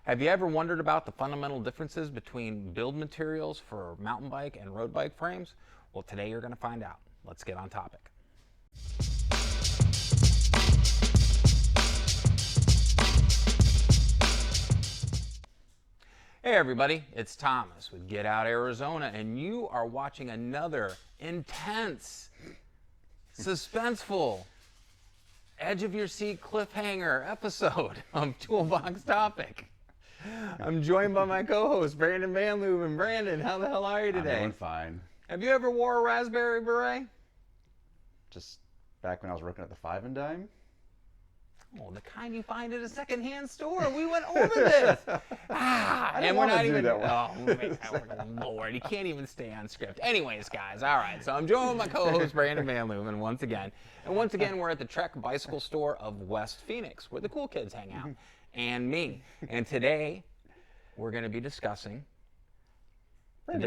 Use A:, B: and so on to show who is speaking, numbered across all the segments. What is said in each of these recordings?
A: Have you ever wondered about the fundamental differences between build materials for mountain bike and road bike frames? Well, today you're going to find out. Let's get on topic. Hey everybody, it's Thomas with Get Out Arizona, and you are watching another intense, suspenseful, edge of your seat cliffhanger episode of Toolbox Topic. I'm joined by my co-host Brandon Van Looven. Brandon, how the hell are you today?
B: I'm doing fine.
A: Have you ever wore a raspberry beret?
B: Just back when I was working at the Five and Dime.
A: Oh, the kind you find at a secondhand store. We went over this.
B: And we're not even.
A: Oh, Lord, you can't even stay on script. Anyways, guys, all right. So I'm joined with my co-host Brandon Van Looven once again, and once again we're at the Trek Bicycle Store of West Phoenix, where the cool kids hang out, and me. And today we're going to be discussing
B: Frame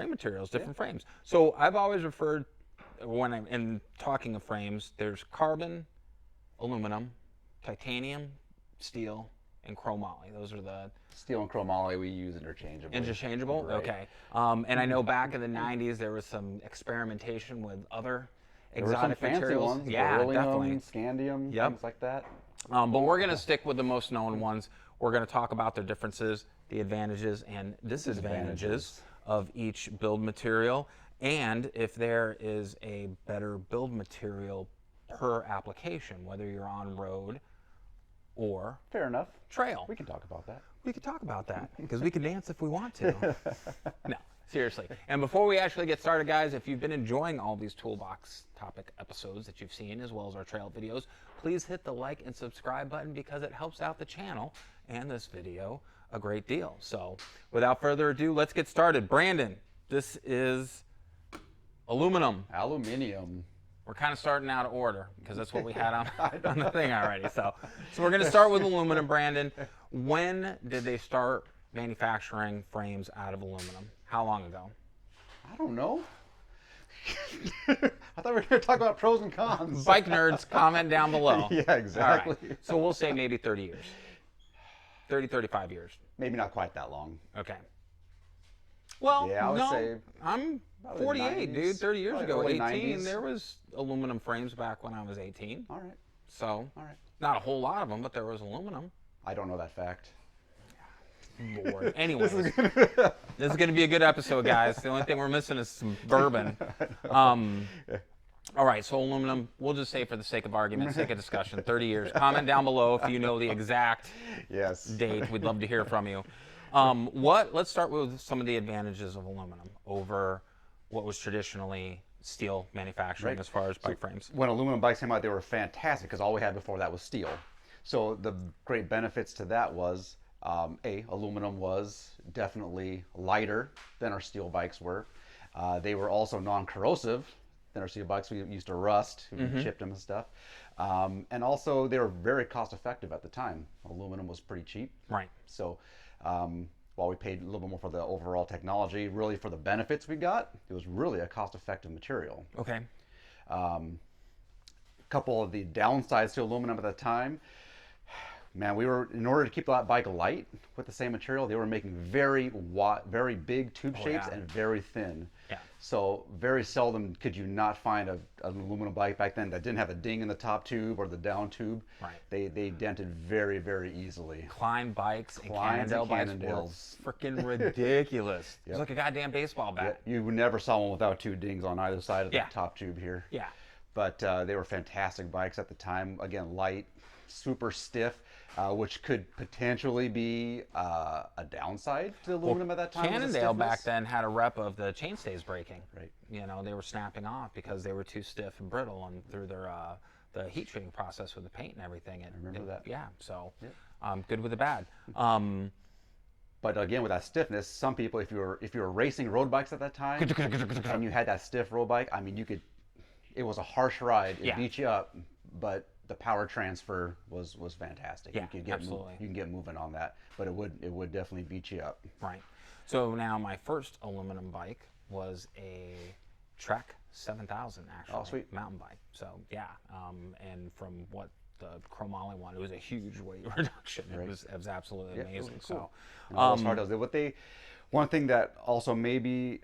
A: materials, different frames. So I've always referred, when I'm in talking of frames, there's carbon, aluminum, titanium, steel, and chromoly. Those are the
B: steel and chromoly we use interchangeably.
A: Interchangeable?
B: Right.
A: Okay. And I know back in the 90s there was some experimentation with other exotic
B: fancy
A: materials.
B: Ones,
A: Yeah,
B: beryllium,
A: definitely.
B: scandium,
A: Yep.
B: things like that.
A: But we're going to stick with the most known ones. We're going to talk about their differences, the advantages and disadvantages of each build material, and if there is a better build material per application, whether you're on road or
B: Fair enough.
A: trail.
B: We can talk about that.
A: We could talk about that because we can dance if we want to. No, seriously. And before we actually get started, guys, if you've been enjoying all these Toolbox Topic episodes that you've seen, as well as our trail videos, please hit the like and subscribe button because it helps out the channel and this video a great deal. So without further ado, let's get started. Brandon, this is aluminum.
B: Aluminium.
A: We're kind of starting out of order because that's what we had on the thing already. So we're going to start with aluminum, Brandon. When did they start manufacturing frames out of aluminum? How long ago?
B: I don't know. I thought we were going to talk about pros and cons.
A: Bike nerds, comment down below.
B: Yeah, exactly.
A: All right. So we'll say maybe 30 years. 30, 35 years.
B: Maybe not quite that long.
A: Okay. Well,
B: Yeah, I would say
A: I'm 48,
B: 90s,
A: dude. 30 years ago,
B: early
A: 18,
B: 90s.
A: there was aluminum frames back when I was 18.
B: All right.
A: So,
B: All right.
A: not a whole lot of them, but there was aluminum.
B: I don't know that fact.
A: Lord. Anyways, this is going to be a good episode, guys. The only thing we're missing is some bourbon. All right, so aluminum, we'll just say for the sake of argument, sake of discussion, 30 years. Comment down below if you know the exact date. We'd love to hear from you. Let's start with some of the advantages of aluminum over what was traditionally steel manufacturing as far as bike frames.
B: When aluminum bikes came out, they were fantastic because all we had before that was steel. So the great benefits to that was, aluminum was definitely lighter than our steel bikes were. They were also non-corrosive than our steel bikes. We used to rust, we chipped them and stuff. And also they were very cost effective at the time. Aluminum was pretty cheap.
A: Right.
B: So while we paid a little bit more for the overall technology, really for the benefits we got, it was really a cost-effective material.
A: Okay.
B: A couple of the downsides to aluminum at the time, man, in order to keep that bike light with the same material, they were making very big tube shapes and very thin.
A: Yeah.
B: So very seldom could you not find an aluminum bike back then that didn't have a ding in the top tube or the down tube.
A: Right.
B: They dented very, very easily.
A: Klein bikes and Cannondale bikes were freaking ridiculous. It was like a goddamn baseball bat.
B: Yeah, you never saw one without two dings on either side of the top tube here.
A: Yeah.
B: But they were fantastic bikes at the time. Again, light, super stiff, which could potentially be a downside to aluminum at that time.
A: Cannondale back then had a rep of the chainstays breaking.
B: Right.
A: You know, they were snapping off because they were too stiff and brittle, and through their the heat treating process with the paint and everything.
B: I remember that.
A: Yeah. So, good with the bad.
B: But again, with that stiffness, some people, if you were racing road bikes at that time, and you had that stiff road bike, I mean, it was a harsh ride. It beat you up, but the power transfer was fantastic.
A: Yeah,
B: you could get
A: absolutely.
B: You can get moving on that, but it would definitely beat you up.
A: Right. So now my first aluminum bike was a Trek 7000 actually.
B: Oh, sweet.
A: Mountain bike. So yeah, and from what chromoly one. It was a huge weight reduction. It was absolutely
B: Yeah, it was
A: amazing.
B: cool.
A: So,
B: And those hard does. One thing that also maybe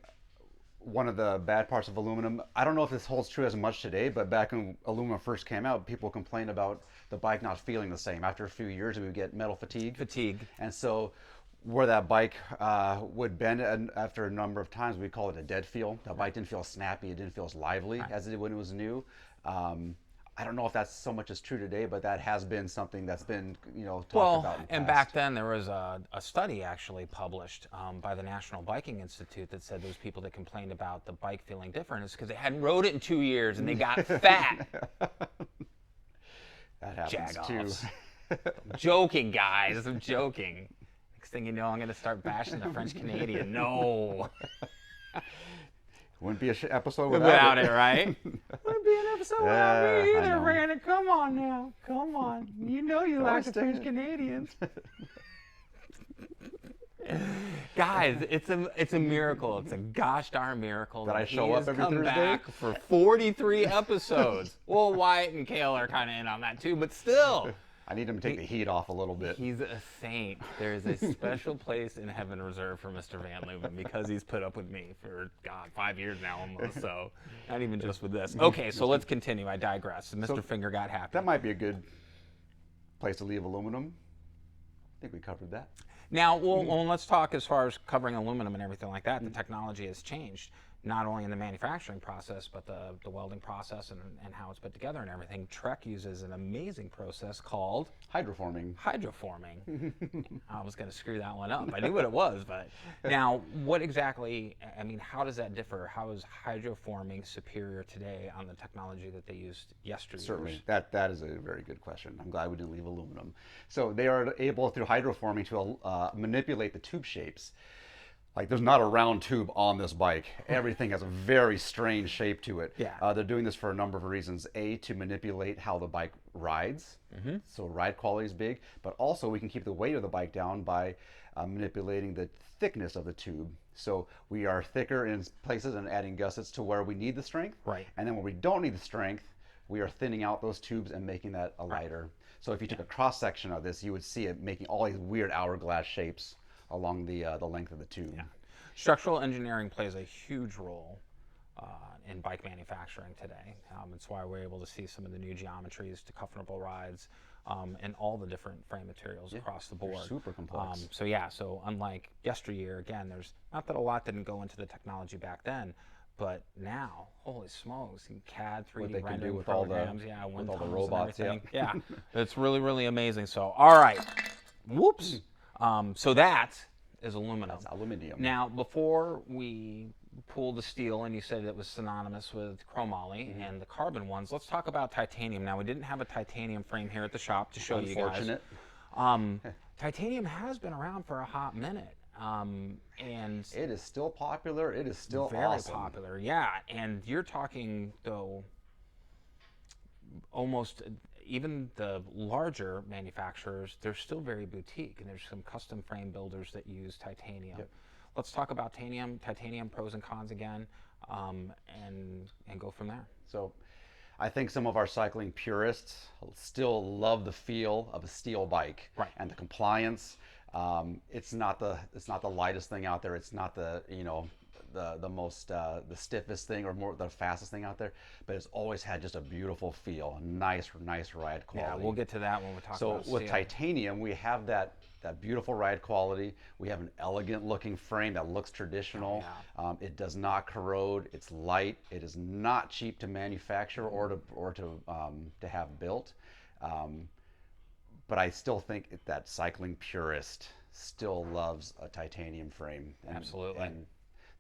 B: one of the bad parts of aluminum, I don't know if this holds true as much today, but back when aluminum first came out, people complained about the bike not feeling the same. After a few years, we would get metal fatigue. And so where that bike would bend, and after a number of times, we call it a dead feel. The bike didn't feel snappy, it didn't feel as lively as it did when it was new. I don't know if that's so much as true today, but that has been something that's been, talked about in the
A: and
B: past.
A: back then there was a study actually published by the National Biking Institute that said those people that complained about the bike feeling different is because they hadn't rode it in 2 years and they got fat.
B: That happens
A: Jag-offs.
B: too.
A: I'm joking, guys. I'm joking. Next thing you know, I'm going to start bashing the French Canadian. No.
B: Wouldn't be an episode
A: Without it, right? Wouldn't be an episode without me
B: I
A: either,
B: know.
A: Brandon. Come on now. Come on. You know you like the
B: stay
A: French
B: in.
A: Canadians. Guys, it's a miracle. It's a gosh darn miracle
B: That I
A: he
B: show up
A: has
B: every
A: come
B: Thursday?
A: back for 43 episodes. Well, Wyatt and Kale are kind of in on that too, but still.
B: I need him to take the heat off a little bit.
A: He's a saint. There is a special place in heaven reserved for Mr. Van Leuven because he's put up with me for, 5 years now almost. So, not even just with this. Okay, so let's continue. I digress. Mr. Finger got happy.
B: That might be a good place to leave aluminum. I think we covered that.
A: Now, well, let's talk as far as covering aluminum and everything like that. The technology has changed, not only in the manufacturing process, but the welding process and how it's put together and everything. Trek uses an amazing process called
B: Hydroforming.
A: I was going to screw that one up. I knew what it was, but now, what exactly, how does that differ? How is hydroforming superior today on the technology that they used yesterday?
B: Certainly. That is a very good question. I'm glad we didn't leave aluminum. So they are able, through hydroforming, to manipulate the tube shapes. Like, there's not a round tube on this bike. Everything has a very strange shape to it.
A: Yeah.
B: They're doing this for a number of reasons. A, to manipulate how the bike rides. So ride quality is big. But also, we can keep the weight of the bike down by manipulating the thickness of the tube. So we are thicker in places and adding gussets to where we need the strength.
A: Right.
B: And then when we don't need the strength, we are thinning out those tubes and making that a lighter. So if you took a cross section of this, you would see it making all these weird hourglass shapes along the length of the tube.
A: Yeah. Structural engineering plays a huge role in bike manufacturing today. It's why we're able to see some of the new geometries to comfortable rides and all the different frame materials across the board.
B: Super complex.
A: So unlike yesteryear, again, there's not that a lot didn't go into the technology back then, but now, holy smokes, CAD, 3D
B: What they can do
A: rendering
B: with all the-
A: programs,
B: with all the
A: wind tunnels and
B: robots,
A: everything. Yeah, it's really, really amazing. So, all right, whoops. So that is aluminum.
B: That's aluminium.
A: Now, before we pull the steel, and you said it was synonymous with chromoly and the carbon ones, let's talk about titanium. Now, we didn't have a titanium frame here at the shop to show you guys.
B: Unfortunate.
A: Titanium has been around for a hot minute. And
B: It is still popular. It is still
A: very
B: awesome.
A: popular, yeah. And you're talking, though, almost even the larger manufacturers, they're still very boutique, and there's some custom frame builders that use titanium.
B: Yep.
A: Let's talk about titanium pros and cons again, and go from there.
B: So I think some of our cycling purists still love the feel of a steel bike,
A: Right.
B: and the compliance. It's not the lightest thing out there. It's not the the most the stiffest thing or more the fastest thing out there, but it's always had just a beautiful feel, a nice ride quality.
A: Yeah, we'll get to that when we talk about
B: So with
A: steel.
B: titanium, we have that beautiful ride quality. We have an elegant looking frame that looks traditional. It does not corrode. It's light. It is not cheap to manufacture or to have built. But I still think that cycling purist still loves a titanium frame.
A: Absolutely.
B: And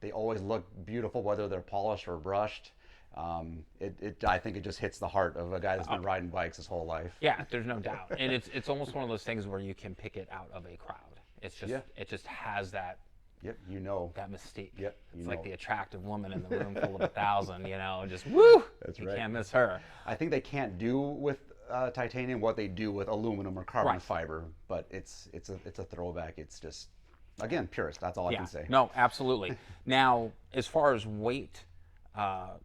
B: they always look beautiful, whether they're polished or brushed. I think it just hits the heart of a guy that's been riding bikes his whole life.
A: Yeah, there's no doubt, and it's almost one of those things where you can pick it out of a crowd. It's just it just has that
B: Yep,
A: that mystique.
B: Yep,
A: it's like the attractive woman in the room full of 1,000. Just woo.
B: That's
A: you
B: right.
A: can't miss her.
B: I think they can't do with titanium what they do with aluminum or carbon
A: Right.
B: fiber, but it's a throwback. It's just, again, purist. That's all I can say.
A: No, absolutely. Now, as far as weight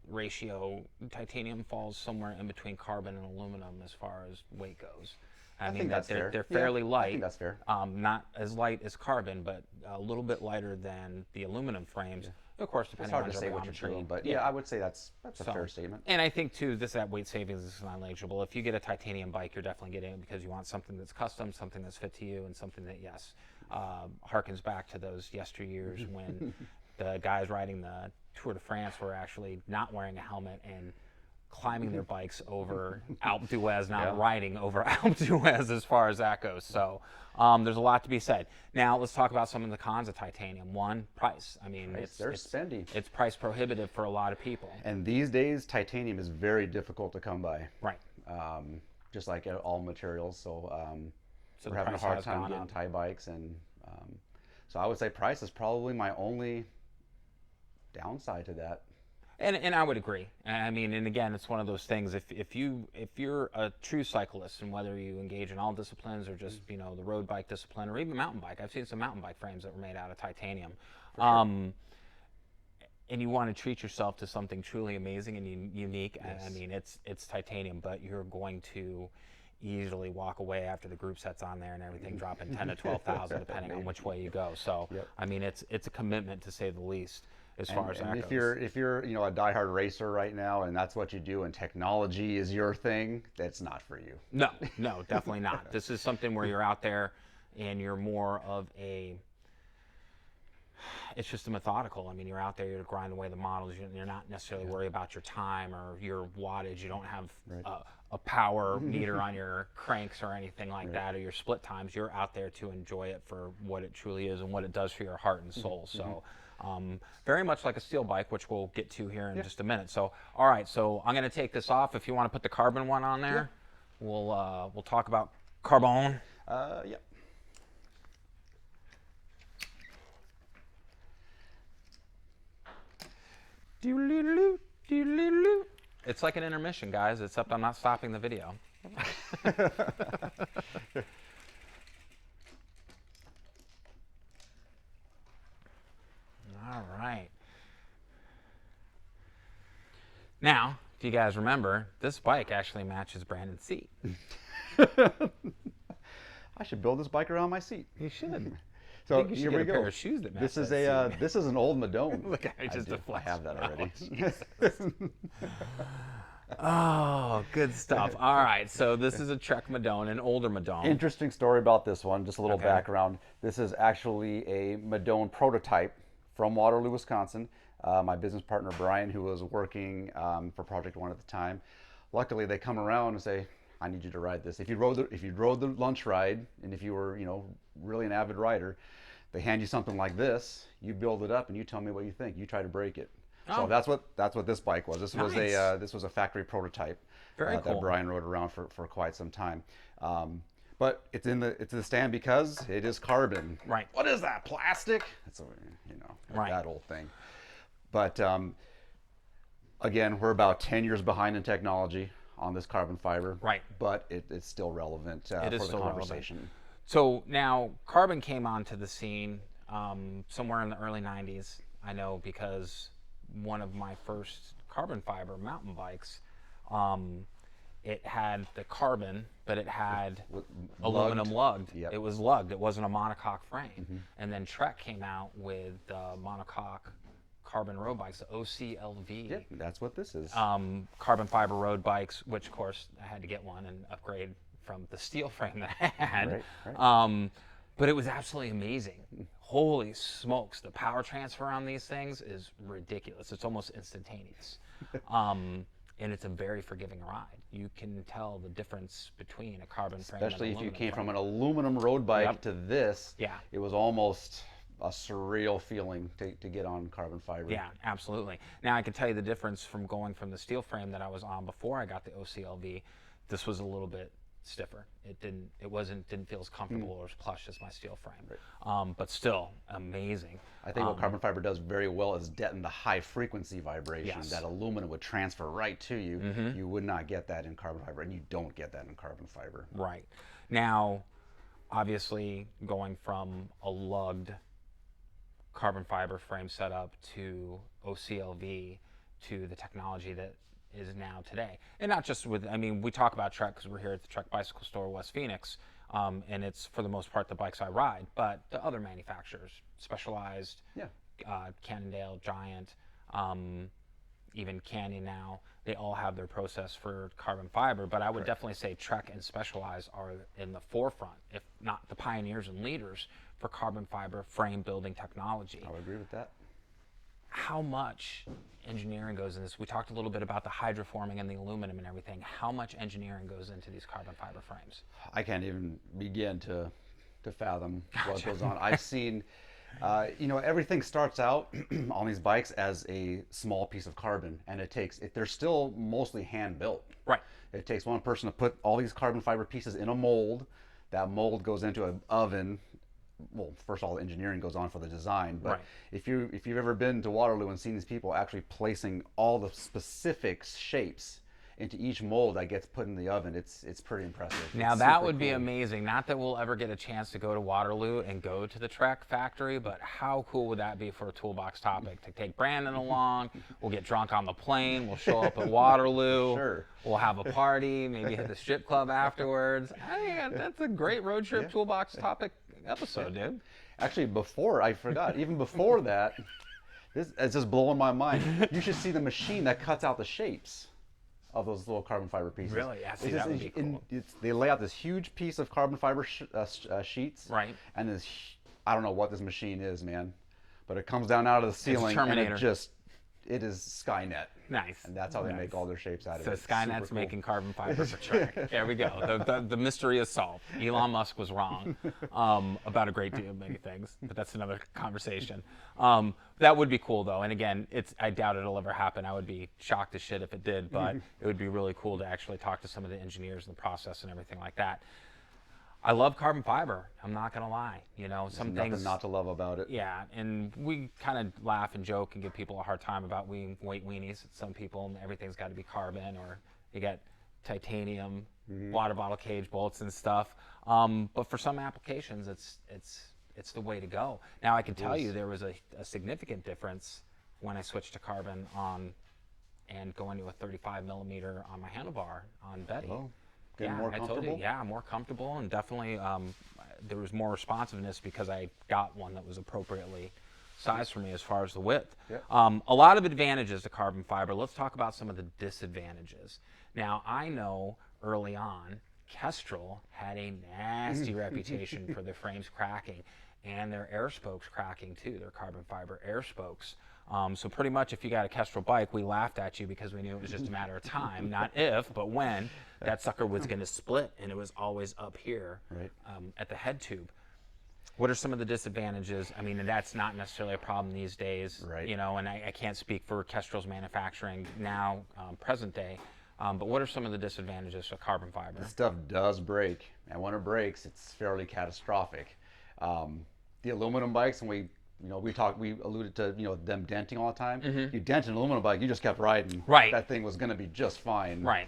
A: ratio. Titanium falls somewhere in between carbon and aluminum as far as weight goes. I mean,
B: think that's fair.
A: they're fairly
B: Yeah,
A: light.
B: I think that's fair.
A: Not as light as carbon, but a little bit lighter than the aluminum frames. Of course,
B: It's
A: depending
B: hard
A: on
B: to say what you're
A: geometry.
B: doing, but yeah, I would say that's a fair statement.
A: And I think too, that weight savings is non-negligible. If you get a titanium bike, you're definitely getting it because you want something that's custom, something that's fit to you, and something that, yes, harkens back to those yesteryears when the guys riding the Tour de France were actually not wearing a helmet and climbing their bikes over Alpe d'Huez, not riding over Alpe d'Huez as far as that goes. So there's a lot to be said. Now let's talk about some of the cons of titanium. One, price. I mean,
B: They're spendy.
A: It's price prohibitive for a lot of people.
B: And these days, titanium is very difficult to come by.
A: Right.
B: Just like all materials. So,
A: So
B: we're
A: the
B: having a
A: price
B: hard
A: has
B: time
A: gone
B: getting
A: up.
B: Thai bikes. And so I would say price is probably my only downside to that.
A: And I would agree. I mean, and again, it's one of those things. If you're a true cyclist, and whether you engage in all disciplines or just the road bike discipline or even mountain bike, I've seen some mountain bike frames that were made out of titanium. And you want to treat yourself to something truly amazing and unique.
B: Yes.
A: I mean, it's titanium, but you're going to easily walk away after the group set's on there and everything, dropping 10 to 12,000 depending on which way you go. So I mean, it's a commitment to say the least. As far as that
B: if
A: goes.
B: if you're a diehard racer right now and that's what you do and technology is your thing, that's not for you.
A: No, definitely not. This is something where you're out there and you're more of it's just a methodical. I mean, you're out there, you're grinding away the models. You're not necessarily worried about your time or your wattage. You don't have a power meter on your cranks or anything like that, or your split times. You're out there to enjoy it for what it truly is and what it does for your heart and soul. So. Very much like a steel bike, which we'll get to here in just a minute. So, all right, so I'm going to take this off. If you want to put the carbon one on there, we'll talk about carbon.
B: Yeah.
A: It's like an intermission, guys, except I'm not stopping the video. All right. Now, if you guys remember, this bike actually matches Brandon's seat.
B: I should build this bike around my seat.
A: You should.
B: So
A: I think you should
B: here
A: get
B: we
A: a
B: go.
A: pair of shoes that match
B: This is
A: that seat.
B: this is an old Madone.
A: Look, I just
B: I have that already.
A: Oh, good stuff. All right, so this is a Trek Madone, an older Madone.
B: Interesting story about this one. Just a little background. This is actually a Madone prototype from Waterloo, Wisconsin. My business partner Brian, who was working for Project One at the time, luckily they come around and say, "I need you to ride this." If you rode the lunch ride, and if you were really an avid rider, they hand you something like this. You build it up and you tell me what you think. You try to break it. So that's what this bike was. This was this was a factory prototype that Brian rode around for quite some time. But it's in the stand because it is carbon.
A: Right.
B: What is that? Plastic? It's that old thing. But again, we're about 10 years behind in technology on this carbon fiber.
A: Right.
B: But it's still relevant for the conversation.
A: Relevant. So now carbon came onto the scene somewhere in the early 90s. I know because one of my first carbon fiber mountain bikes, it had the carbon, but it had aluminum lugged.
B: Yep.
A: It was lugged. It wasn't a monocoque frame. And then Trek came out with the monocoque carbon road bikes, the OCLV.
B: Yep, that's what this is.
A: Carbon fiber road bikes, which of course I had to get one and upgrade from the steel frame that I had.
B: Right.
A: But it was absolutely amazing. Holy smokes, the power transfer on these things is ridiculous. It's almost instantaneous. And it's a very forgiving ride. You can tell the difference between a carbon frame and
B: Especially
A: an
B: if you
A: aluminum
B: came
A: frame.
B: from an aluminum road bike to this.
A: Yeah.
B: It was almost a surreal feeling to get on carbon fiber.
A: Yeah, absolutely. Now I can tell you the difference from going from the steel frame that I was on before I got the OCLV. This was a little bit stiffer. It didn't feel as comfortable or as plush as my steel frame. Right. But still amazing.
B: I think what carbon fiber does very well is deaden the high frequency vibration
A: Yes.
B: that aluminum would transfer right to you. You would not get that in carbon fiber, and you don't get that in carbon fiber.
A: Right. Now, obviously, going from a lugged carbon fiber frame setup to OCLV, to the technology that is now today. And not just with, I mean, we talk about Trek because we're here at the Trek Bicycle Store, West Phoenix, and it's for the most part the bikes I ride, but the other manufacturers, Specialized,
B: Yeah.
A: Cannondale, Giant, even Canyon now, they all have their process for carbon fiber, but I would definitely say Trek and Specialized are in the forefront, if not the pioneers and leaders for carbon fiber frame building technology.
B: I would agree with that.
A: How much engineering goes in this? We talked a little bit about the hydroforming and the aluminum and everything. How much engineering goes into these carbon fiber frames?
B: I can't even begin to fathom what goes on. I've seen, everything starts out on these bikes as a small piece of carbon, and they're still mostly hand built.
A: Right.
B: It takes one person to put all these carbon fiber pieces in a mold. That mold goes into an oven. Well, first of all, the engineering goes on for the design, but if you've ever been to Waterloo and seen these people actually placing all the specific shapes into each mold that gets put in the oven, it's pretty impressive.
A: Now that would be amazing. Not that we'll ever get a chance to go to Waterloo and go to the Trek factory, but how cool would that be for a toolbox topic? To take Brandon along, we'll get drunk on the plane, we'll show up at Waterloo,
B: Sure.
A: We'll have a party, maybe hit the strip club afterwards. I think that's a great road trip toolbox topic episode, dude.
B: Actually, even before that, it's just blowing my mind. You should see the machine that cuts out the shapes of those little carbon fiber pieces.
A: Really? Yeah, see, that would be cool.
B: They lay out this huge piece of carbon fiber sheets.
A: Right.
B: And I don't know what this machine is, man, but it comes down out of the ceiling and it is Skynet.
A: Nice.
B: And that's how they make all their shapes out of it.
A: So Skynet's making carbon fiber for Trek. There we go. The mystery is solved. Elon Musk was wrong about a great deal of many things, but that's another conversation. That would be cool, though. And again, I doubt it'll ever happen. I would be shocked as shit if it did, but it would be really cool to actually talk to some of the engineers in the process and everything like that. I love carbon fiber. I'm not gonna lie. Some
B: Nothing
A: things
B: not to love about it.
A: Yeah, and we kind of laugh and joke and give people a hard time about weight weenies. Some people, and everything's got to be carbon, or you got titanium, water bottle cage bolts and stuff. But for some applications, it's the way to go. Now I can tell you there was a significant difference when I switched to carbon and going to a 35 millimeter on my handlebar on Betty.
B: Oh. Getting more comfortable?
A: I told you, more comfortable, and definitely there was more responsiveness because I got one that was appropriately sized for me as far as the width.
B: Yep.
A: A lot of advantages to carbon fiber. Let's talk about some of the disadvantages. Now, I know early on, Kestrel had a nasty reputation for their frames cracking and their air spokes cracking too, their carbon fiber air spokes. So pretty much if you got a Kestrel bike, we laughed at you because we knew it was just a matter of time, not if, but when that sucker was going to split, and it was always up here at the head tube. What are some of the disadvantages? I mean, that's not necessarily a problem these days, and I can't speak for Kestrel's manufacturing now, present day, but what are some of the disadvantages of carbon fiber?
B: This stuff does break, and when it breaks, it's fairly catastrophic. The aluminum bikes, and we alluded to them denting all the time. You dent an aluminum bike, you just kept riding.
A: Right.
B: That thing was going to be just fine.
A: Right.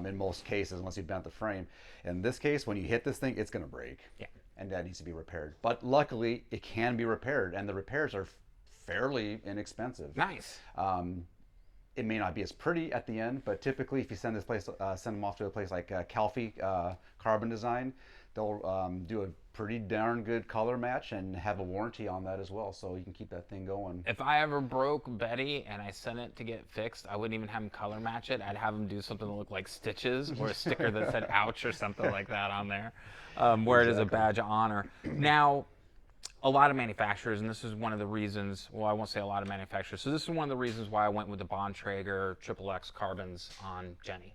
B: In most cases, unless you bent the frame. In this case, when you hit this thing, it's going to break.
A: Yeah.
B: And that needs to be repaired. But luckily, it can be repaired, and the repairs are fairly inexpensive.
A: Nice.
B: It may not be as pretty at the end, but typically, if you send them off to a place like Calfee Carbon Design, they'll do a pretty darn good color match and have a warranty on that as well, so you can keep that thing going.
A: If I ever broke Betty and I sent it to get fixed, I wouldn't even have him color match it. I'd have him do something that looked like stitches or a sticker that said ouch or something like that on there, where it is a badge of honor. Now, a lot of manufacturers, and this is one of the reasons, well, I won't say a lot of manufacturers, so this is one of the reasons why I went with the Bontrager XXX carbons on Jenny.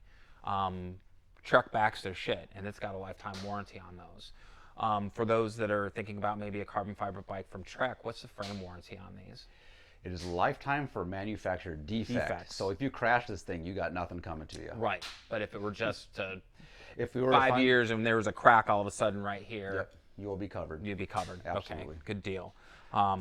A: Trek backs their shit, and it's got a lifetime warranty on those. For those that are thinking about maybe a carbon fiber bike from Trek, what's the frame warranty on these?
B: It is lifetime for manufacturer defect. So if you crash this thing, you got nothing coming to you.
A: Right. But if it were just
B: if we were
A: 5 years and there was a crack all of a sudden right here,
B: you will be covered.
A: You'd be covered.
B: Absolutely.
A: Okay. Good deal.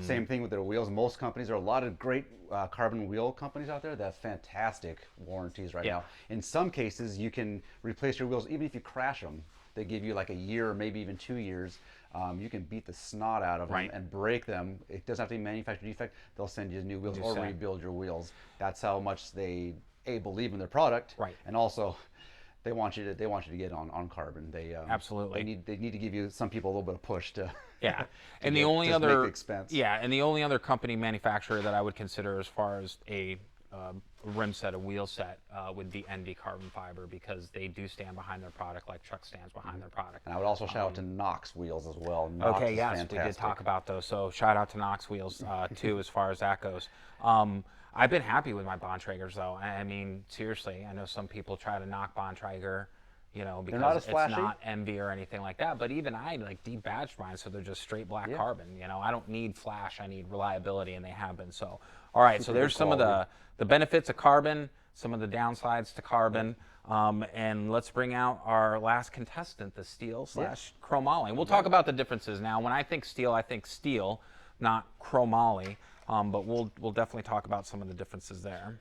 B: Same thing with their wheels. Most companies, there are a lot of great carbon wheel companies out there that have fantastic warranties right now. In some cases, you can replace your wheels even if you crash them. they give you like a year or maybe even 2 years. You can beat the snot out of them
A: Right.
B: and break them. It doesn't have to be manufacturer defect. They'll send you new wheels or rebuild your wheels. That's how much they believe in their product,
A: Right.
B: and also they want you to get on carbon.
A: Absolutely.
B: They need to give you, some people, a little bit of push to
A: Yeah, and
B: to
A: the only
B: make
A: other
B: the expense.
A: Yeah, and the only other company manufacturer that I would consider as far as a rim set, a wheel set, would be ND Carbon Fiber, because they do stand behind their product like Chuck stands behind their product.
B: And I would also shout out to Knox Wheels as well. Knox
A: Okay,
B: is
A: yes,
B: fantastic.
A: we did talk about those. So shout out to Knox Wheels too, as far as that goes. I've been happy with my Bontraegers though. I mean, seriously, I know some people try to knock Bontraeger, because
B: not as flashy.
A: it's not envy or anything like that. But even I like debadged mine, so they're just straight black carbon. I don't need flash, I need reliability, and they have been. So, all right, so there's some of the benefits of carbon, some of the downsides to carbon. And let's bring out our last contestant, the steel / chromoly. We'll talk about the differences now. When I think steel, not chromoly. But we'll definitely talk about some of the differences there.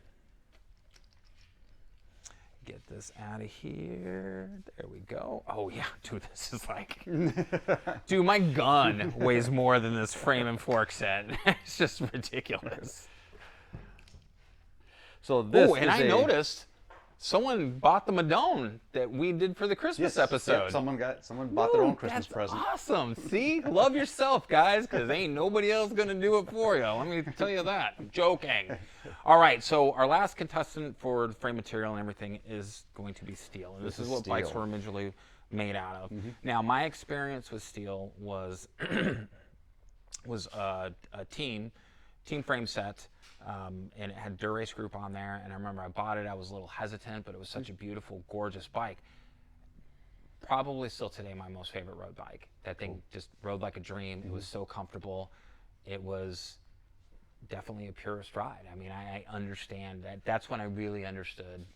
A: Get this out of here. There we go. Oh yeah, dude, this is like, dude, my gun weighs more than this frame and fork set. It's just ridiculous.
B: So this
A: and I noticed someone bought the Madone that we did for the Christmas episode.
B: Yep, someone bought their own Christmas
A: that's
B: present.
A: Awesome. See? Love yourself, guys, because ain't nobody else going to do it for you. Let me tell you that. I'm joking. All right, so our last contestant for the frame material and everything is going to be steel. And this is what bikes were originally made out of. Now, my experience with steel was a team frame set. And it had Dura-Ace group on there, and I remember I bought it. I was a little hesitant, but it was such a beautiful, gorgeous bike. Probably still today my most favorite road bike. That thing just rode like a dream. It was so comfortable. It was definitely a purist ride. I mean, I understand that. That's when I really understood,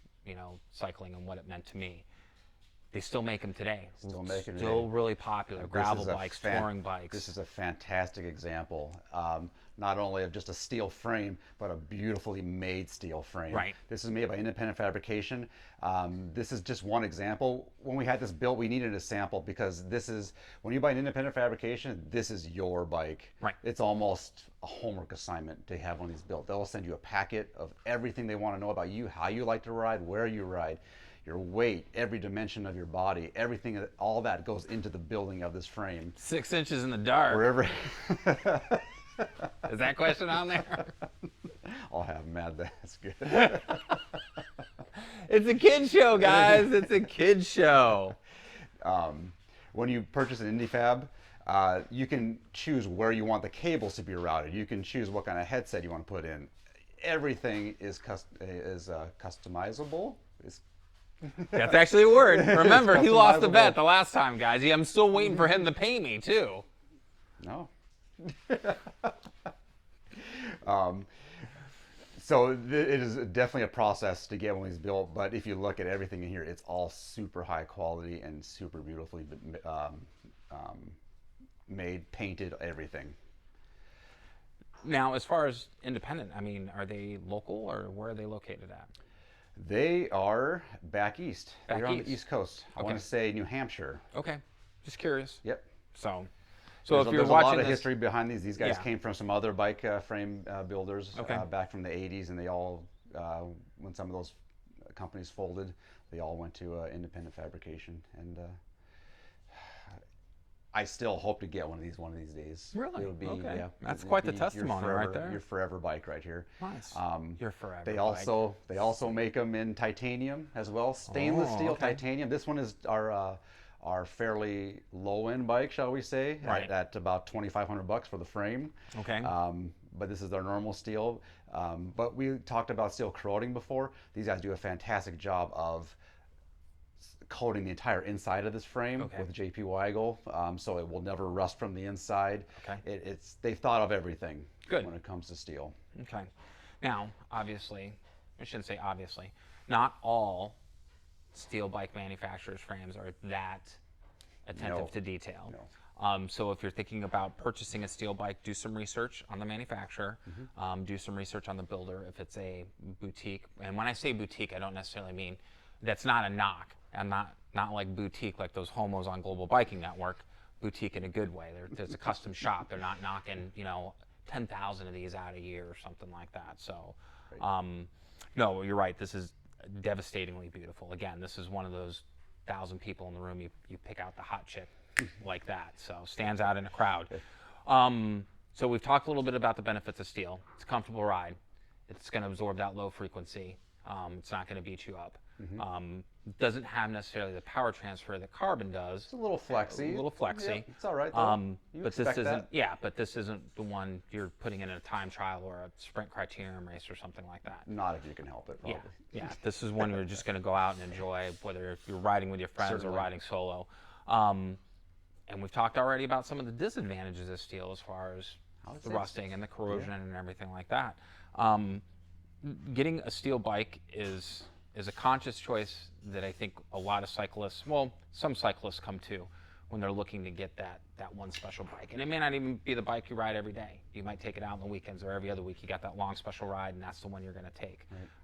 A: cycling and what it meant to me. They still make them today. Still really popular. Gravel bikes, touring bikes.
B: This is a fantastic example. Not only of just a steel frame, but a beautifully made steel frame.
A: Right.
B: This is made by independent fabrication. This is just one example. When we had this built, we needed a sample, because this is, when you buy an independent fabrication, this is your bike.
A: Right.
B: It's almost a homework assignment to have one of these built. They'll send you a packet of everything they want to know about you, how you like to ride, where you ride, your weight, every dimension of your body, everything, all that goes into the building of this frame.
A: 6 inches in the dark.
B: Wherever.
A: Is that question on there?
B: I'll have mad. That's good.
A: It's a kid show, guys. It's a kid show.
B: When you purchase an IndyFab, you can choose where you want the cables to be routed. You can choose what kind of headset you want to put in. Everything is customizable.
A: That's actually a word. Remember, he lost the bet the last time, guys. I'm still waiting for him to pay me, too.
B: No. So it is definitely a process to get one of these built, but if you look at everything in here, it's all super high quality and super beautifully made, painted, everything.
A: Now, as far as independent, I mean, are they local, or where are they located at?
B: They are back east. They're on the East Coast. I want to say New Hampshire.
A: Okay, just curious.
B: Yep.
A: So
B: there's
A: if you're
B: a
A: watching
B: lot of
A: this,
B: history behind these. These guys came from some other bike frame builders back from the 80s, and they all, when some of those companies folded, they all went to independent fabrication. And I still hope to get one of these days.
A: Really?
B: It would be,
A: okay.
B: Yeah,
A: That's quite the testimony right there.
B: Your forever bike right here.
A: Nice. Your forever
B: They
A: bike.
B: They also make them in titanium as well, stainless steel titanium. This one is our fairly low end bike, shall we say, at about $2,500 for the frame.
A: Okay.
B: But this is their normal steel. But we talked about steel corroding before. These guys do a fantastic job of coating the entire inside of this frame with JP Weigel, so it will never rust from the inside.
A: Okay.
B: They've thought of everything
A: Good.
B: when it comes to steel.
A: Okay. Now, obviously, I shouldn't say obviously, not all steel bike manufacturers' frames are that attentive to detail.
B: No.
A: So if you're thinking about purchasing a steel bike, do some research on the manufacturer, do some research on the builder if it's a boutique. And when I say boutique, I don't necessarily mean, that's not a knock. and not like boutique like those homos on Global Biking Network. Boutique in a good way. There's a custom shop. They're not knocking 10,000 of these out a year or something like that. So, no, you're right. This is devastatingly beautiful. Again, this is one of those 1,000 people in the room. You pick out the hot chick like that. So stands out in a crowd. So we've talked a little bit about the benefits of steel. It's a comfortable ride. It's going to absorb that low frequency. It's not going to beat you up. Doesn't have necessarily the power transfer that carbon does.
B: It's a little flexy.
A: A little flexy.
B: Yeah, it's all right though.
A: But this isn't. Yeah, but this isn't the one you're putting in a time trial or a sprint criterium race or something like that.
B: Not if you can help it. Probably.
A: Yeah. This is one you're just going to go out and enjoy, whether you're riding with your friends
B: Certainly.
A: or riding solo. And we've talked already about some of the disadvantages of steel as far as the rusting and the corrosion and everything like that. Getting a steel bike is a conscious choice that I think a lot of cyclists, well, some cyclists come to when they're looking to get that one special bike. And it may not even be the bike you ride every day. You might take it out on the weekends or every other week. You got that long special ride, and that's the one you're going to take.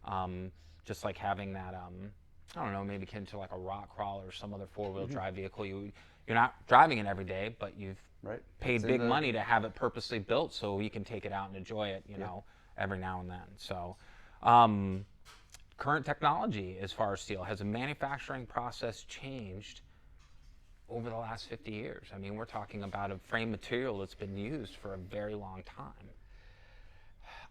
A: Right. Just like having that, I don't know, maybe akin to like a rock crawler or some other four-wheel drive vehicle. You're not driving it every day, but you've paid big money to have it purposely built so you can take it out and enjoy it, every now and then. So, current technology as far as steel, has a manufacturing process changed over the last 50 years? I mean, we're talking about a frame material that's been used for a very long time.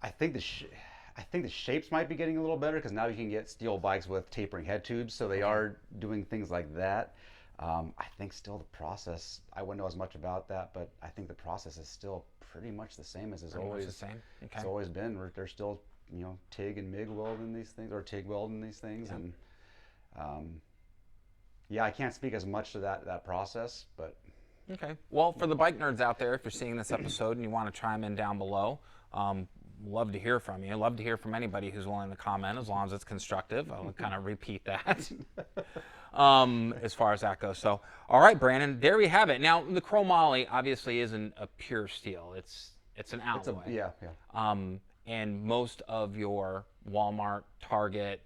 B: I think the shapes might be getting a little better because now you can get steel bikes with tapering head tubes, so they are doing things like that. I think still the process, I wouldn't know as much about that, but I think the process is still pretty much the same as it's always.
A: The same? Okay.
B: It's always been. They're still, TIG and MIG welding these things, or TIG welding these things, and I can't speak as much to that process, but.
A: Okay. Well, for the bike nerds out there, if you're seeing this episode and you want to chime in down below, love to hear from you. Love to hear from anybody who's willing to comment, as long as it's constructive. I'll kind of repeat that as far as that goes. So, all right, Brandon, there we have it. Now, the chromoly obviously isn't a pure steel. It's an alloy. And most of your Walmart, Target,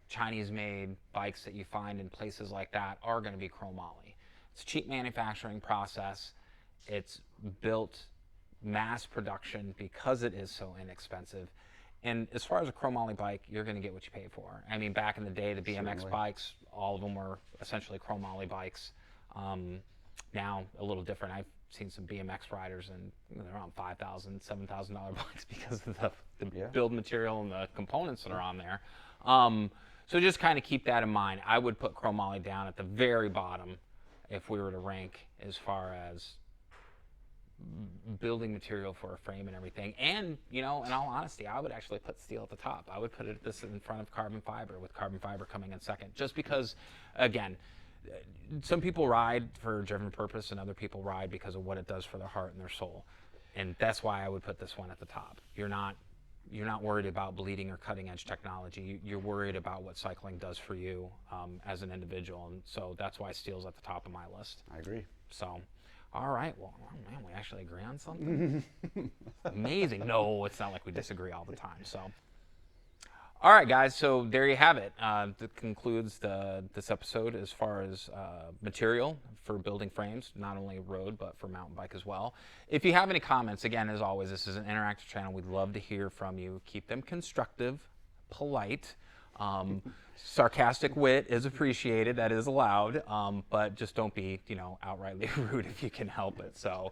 A: Chinese-made bikes that you find in places like that are going to be chromoly. It's a cheap manufacturing process. It's built mass production because it is so inexpensive. And as far as a chromoly bike, you're going to get what you pay for. I mean, back in the day, the BMX bikes, all of them were essentially chromoly bikes. Now, a little different. I've seen some BMX riders, and they're around $5,000, $7,000 bikes because of the build material and the components that are on there. So just kind of keep that in mind. I would put chromoly down at the very bottom if we were to rank as far as building material for a frame and everything. And, in all honesty, I would actually put steel at the top. I would put this in front of carbon fiber, with carbon fiber coming in second, just because, again, some people ride for a driven purpose and other people ride because of what it does for their heart and their soul. And that's why I would put this one at the top. You're not worried about bleeding or cutting edge technology. You're worried about what cycling does for you as an individual. And so that's why steel's at the top of my list.
B: I agree.
A: So, all right. Well, man, we actually agree on something. Amazing. No, it's not like we disagree all the time. So, all right, guys. So there you have it. That concludes this episode as far as material for building frames, not only road but for mountain bike as well. If you have any comments, again, as always, this is an interactive channel. We'd love to hear from you. Keep them constructive, polite. Sarcastic wit is appreciated. That is allowed. But just don't be, outrightly rude if you can help it. So,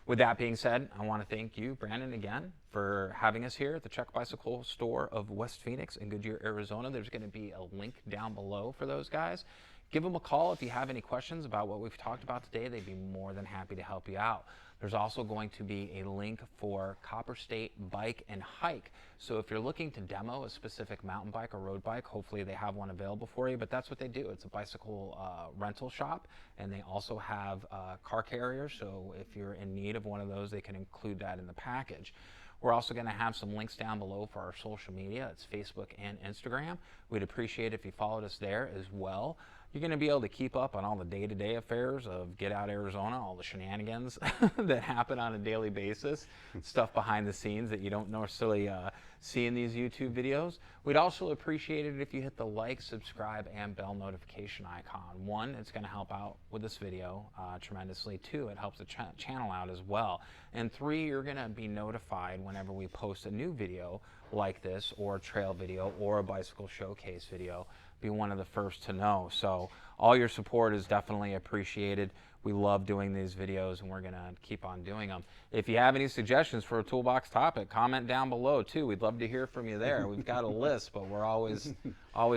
A: with that being said, I want to thank you, Brandon, again for having us here at the Czech Bicycle Store of West Phoenix in Goodyear, Arizona. There's going to be a link down below for those guys. Give them a call if you have any questions about what we've talked about today. They'd be more than happy to help you out. There's also going to be a link for Copper State Bike and Hike. So if you're looking to demo a specific mountain bike or road bike, hopefully they have one available for you, but that's what they do. It's a bicycle rental shop, and they also have car carriers. So if you're in need of one of those, they can include that in the package. We're also going to have some links down below for our social media. It's Facebook and Instagram. We'd appreciate if you followed us there as well. you're going to be able to keep up on all the day-to-day affairs of Get Out Arizona, all the shenanigans that happen on a daily basis, stuff behind the scenes that you don't necessarily see in these YouTube videos. We'd also appreciate it if you hit the like, subscribe, and bell notification icon. One, it's going to help out with this video tremendously. Two, it helps the channel out as well. And three, you're going to be notified whenever we post a new video like this, or a trail video, or a bicycle showcase video. Be one of the first to know. So all your support is definitely appreciated. We love doing these videos, and we're going to keep on doing them. If you have any suggestions for a toolbox topic, comment down below too. We'd love to hear from you there. We've got a list, but we're always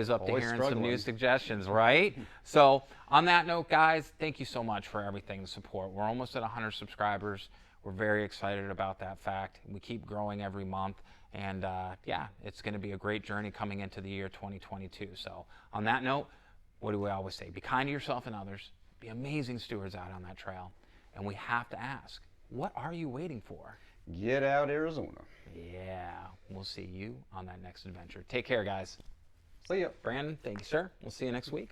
A: up to hearing some new suggestions, right? So on that note, guys, thank you so much for everything, the support. We're almost at 100 subscribers. We're very excited about that fact. We keep growing every month. And yeah, it's going to be a great journey coming into the year 2022. So on that note, what do we always say? Be kind to yourself and others. Be amazing stewards out on that trail. And we have to ask, what are you waiting for?
B: Get Out Arizona.
A: Yeah, we'll see you on that next adventure. Take care, guys.
B: See ya.
A: Brandon, thank you, sir. We'll see you next week.